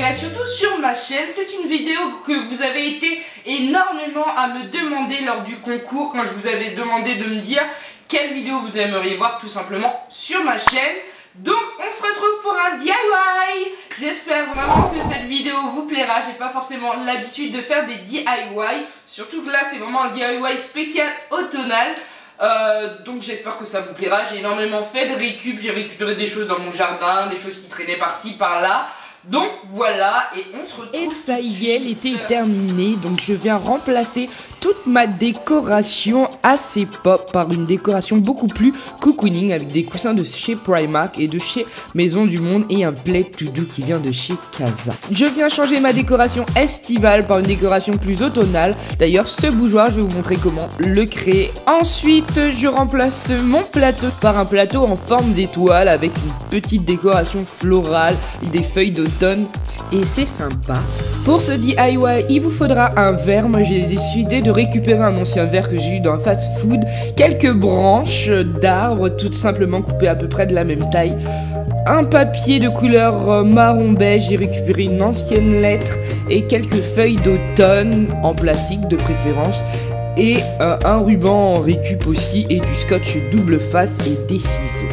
et surtout sur ma chaîne. C'est une vidéo que vous avez été énormément à me demander lors du concours, quand je vous avais demandé de me dire quelle vidéo vous aimeriez voir tout simplement sur ma chaîne. Donc on se retrouve pour un DIY. J'espère vraiment que cette vidéo vous plaira. J'ai pas forcément l'habitude de faire des DIY, surtout que là c'est vraiment un DIY spécial automnal. Donc j'espère que ça vous plaira. J'ai énormément fait de récup, j'ai récupéré des choses dans mon jardin, des choses qui traînaient par-ci par-là. Donc voilà, et on se retrouve. Et ça y est, l'été est terminé, donc je viens remplacer toute ma décoration assez pop par une décoration beaucoup plus cocooning avec des coussins de chez Primark et de chez Maison du Monde et un plaid tout doux qui vient de chez Casa. Je viens changer ma décoration estivale par une décoration plus automnale. D'ailleurs, ce bougeoir, je vais vous montrer comment le créer. Ensuite, je remplace mon plateau par un plateau en forme d'étoile avec une petite décoration florale et des feuilles d'automne. Et c'est sympa. Pour ce DIY, il vous faudra un verre. Moi j'ai décidé de récupérer un ancien verre que j'ai eu dans un fast food, quelques branches d'arbres tout simplement coupées à peu près de la même taille, un papier de couleur marron beige, j'ai récupéré une ancienne lettre et quelques feuilles d'automne en plastique de préférence, et un ruban en récup aussi, et du scotch double face et des ciseaux.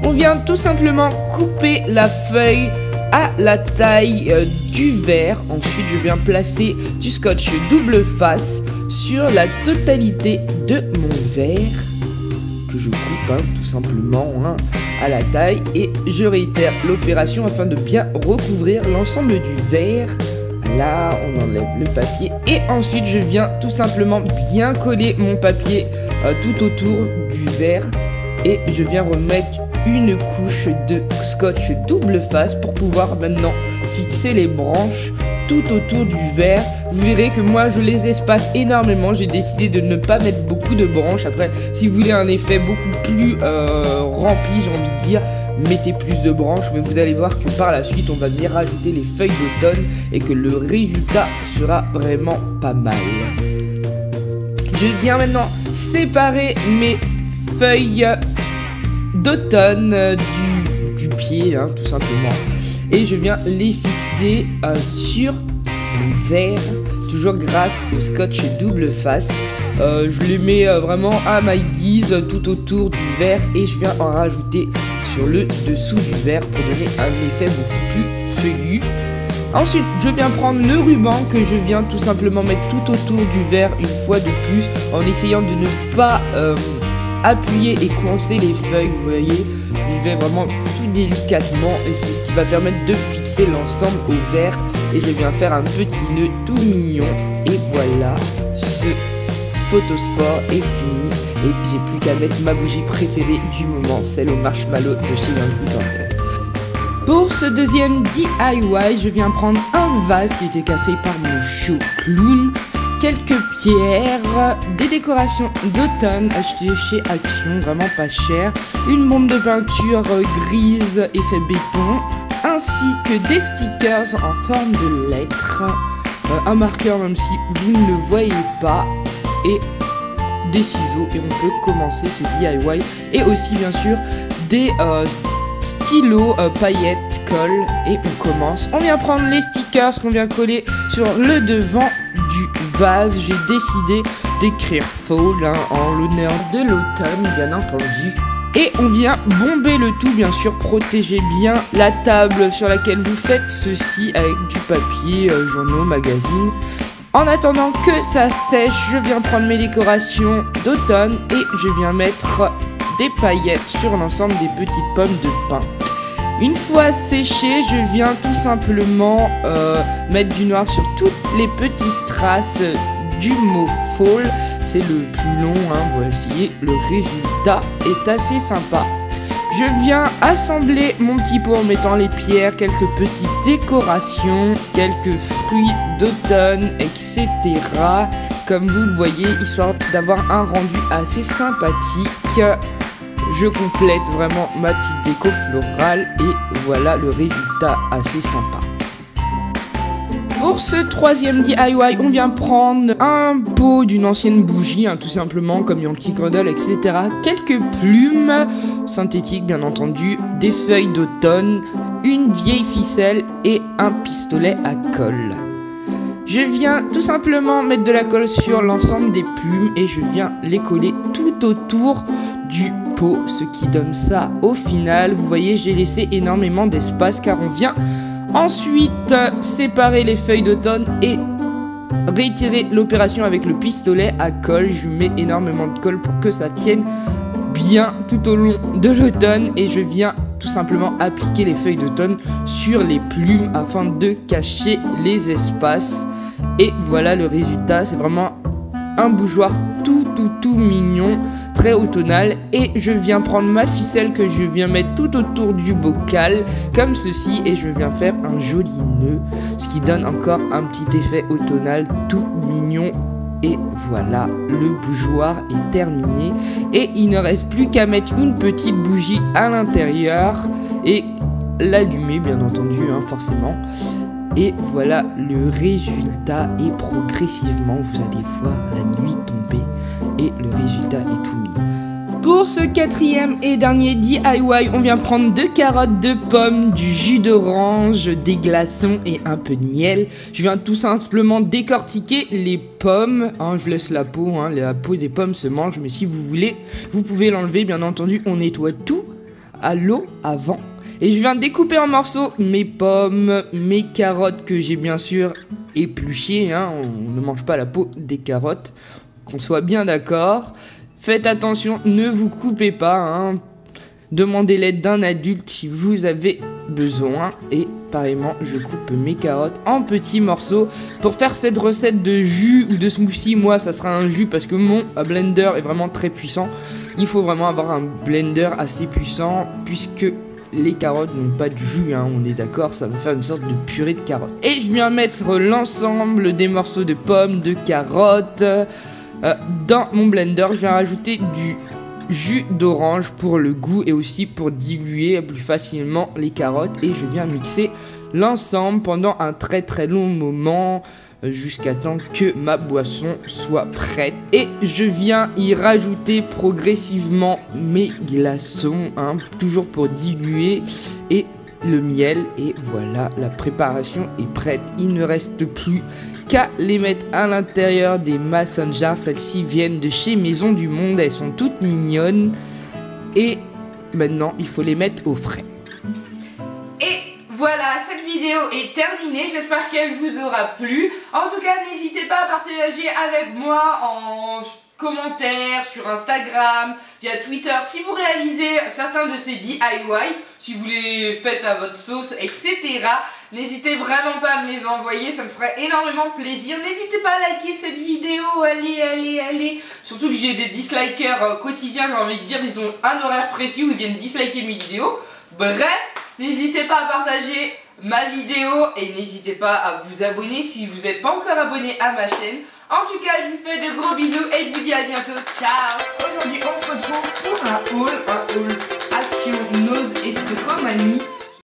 On vient tout simplement couper la feuille à la taille du verre. Ensuite je viens placer du scotch double face sur la totalité de mon verre que je coupe tout simplement à la taille, et je réitère l'opération afin de bien recouvrir l'ensemble du verre. Là on enlève le papier et ensuite je viens tout simplement bien coller mon papier tout autour du verre, et je viens remettre une couche de scotch double face pour pouvoir maintenant fixer les branches tout autour du verre. Vous verrez que moi je les espace énormément, j'ai décidé de ne pas mettre beaucoup de branches. Après, si vous voulez un effet beaucoup plus rempli, j'ai envie de dire, mettez plus de branches, mais vous allez voir que par la suite on va venir rajouter les feuilles d'automne et que le résultat sera vraiment pas mal. Je viens maintenant séparer mes feuilles d'automne du pied, tout simplement, et je viens les fixer sur le verre, toujours grâce au scotch double face. Je les mets vraiment à ma guise tout autour du verre, et je viens en rajouter sur le dessous du verre pour donner un effet beaucoup plus feuillu. Ensuite, je viens prendre le ruban que je viens tout simplement mettre tout autour du verre une fois de plus, en essayant de ne pas appuyer et coincer les feuilles. Vous voyez, je vais vraiment tout délicatement, et c'est ce qui va permettre de fixer l'ensemble au verre. Et je viens faire un petit nœud tout mignon, et voilà, ce photosport est fini, et j'ai plus qu'à mettre ma bougie préférée du moment, celle au marshmallow de chez Yankee Candle. Pour ce deuxième DIY, je viens prendre un vase qui était cassé par mon chou clown, quelques pierres, des décorations d'automne achetées chez Action, vraiment pas cher, une bombe de peinture grise effet béton, ainsi que des stickers en forme de lettres, un marqueur même si vous ne le voyez pas, et des ciseaux, et on peut commencer ce DIY, et aussi bien sûr des stylos, paillettes, colle, et on commence. On vient prendre les stickers qu'on vient coller sur le devant du vase. J'ai décidé d'écrire fall en l'honneur de l'automne, bien entendu. Et on vient bomber le tout, bien sûr, protégez bien la table sur laquelle vous faites ceci avec du papier, journaux, magazines. En attendant que ça sèche, je viens prendre mes décorations d'automne et je viens mettre des paillettes sur l'ensemble des petites pommes de pin. Une fois séché, je viens tout simplement mettre du noir sur toutes les petits strass du mot fall. C'est le plus long, voici, le résultat est assez sympa. Je viens assembler mon petit pot en mettant les pierres, quelques petites décorations, quelques fruits d'automne, etc. Comme vous le voyez, histoire d'avoir un rendu assez sympathique. Je complète vraiment ma petite déco florale, et voilà le résultat assez sympa. Pour ce troisième DIY, on vient prendre un pot d'une ancienne bougie, tout simplement, comme Yankee Candle, etc. Quelques plumes synthétiques, bien entendu, des feuilles d'automne, une vieille ficelle et un pistolet à colle. Je viens tout simplement mettre de la colle sur l'ensemble des plumes et je viens les coller tout autour du pot, ce qui donne ça au final. Vous voyez, j'ai laissé énormément d'espace car on vient ensuite séparer les feuilles d'automne et réitérer l'opération avec le pistolet à colle. Je mets énormément de colle pour que ça tienne bien tout au long de l'automne et je viens tout simplement appliquer les feuilles d'automne sur les plumes afin de cacher les espaces. Et voilà le résultat, c'est vraiment un bougeoir tout mignon, très automnal. Et je viens prendre ma ficelle que je viens mettre tout autour du bocal comme ceci et je viens faire un joli nœud, ce qui donne encore un petit effet automnal tout mignon. Et voilà, le bougeoir est terminé et il ne reste plus qu'à mettre une petite bougie à l'intérieur et l'allumer bien entendu, forcément. Et voilà le résultat et progressivement vous allez voir la nuit tomber et le résultat est tout mignon. Pour ce quatrième et dernier DIY, on vient prendre 2 carottes, 2 pommes, du jus d'orange, des glaçons et un peu de miel. Je viens tout simplement décortiquer les pommes. Je laisse la peau, la peau des pommes se mange, mais si vous voulez, vous pouvez l'enlever. Bien entendu, on nettoie tout à l'eau avant. Et je viens découper en morceaux mes pommes, mes carottes que j'ai bien sûr épluchées. On ne mange pas la peau des carottes, qu'on soit bien d'accord. Faites attention, ne vous coupez pas, Demandez l'aide d'un adulte si vous avez besoin. Et pareillement, je coupe mes carottes en petits morceaux. Pour faire cette recette de jus ou de smoothie, moi ça sera un jus parce que mon blender est vraiment très puissant. Il faut vraiment avoir un blender assez puissant puisque les carottes n'ont pas de jus, on est d'accord, ça va faire une sorte de purée de carottes. Et je viens mettre l'ensemble des morceaux de pommes, de carottes dans mon blender. Je viens rajouter du jus d'orange pour le goût et aussi pour diluer plus facilement les carottes. Et je viens mixer l'ensemble pendant un très long moment jusqu'à temps que ma boisson soit prête. Et je viens y rajouter progressivement mes glaçons, toujours pour diluer, et le miel. Et voilà, la préparation est prête. Il ne reste plus qu'à les mettre à l'intérieur des mason jars. Celles-ci viennent de chez Maison du Monde, elles sont toutes mignonnes. Et maintenant, il faut les mettre au frais. Voilà, cette vidéo est terminée, j'espère qu'elle vous aura plu. En tout cas, n'hésitez pas à partager avec moi en commentaire sur Instagram, via Twitter, si vous réalisez certains de ces DIY, si vous les faites à votre sauce, etc. N'hésitez vraiment pas à me les envoyer, ça me ferait énormément plaisir. N'hésitez pas à liker cette vidéo, allez. Surtout que j'ai des dislikers quotidiens, j'ai envie de dire, ils ont un horaire précis où ils viennent disliker mes vidéos. Bref, n'hésitez pas à partager ma vidéo et n'hésitez pas à vous abonner si vous n'êtes pas encore abonné à ma chaîne. En tout cas, je vous fais de gros bisous et je vous dis à bientôt. Ciao. Aujourd'hui, on se retrouve pour un haul Action Nose Estocomanie.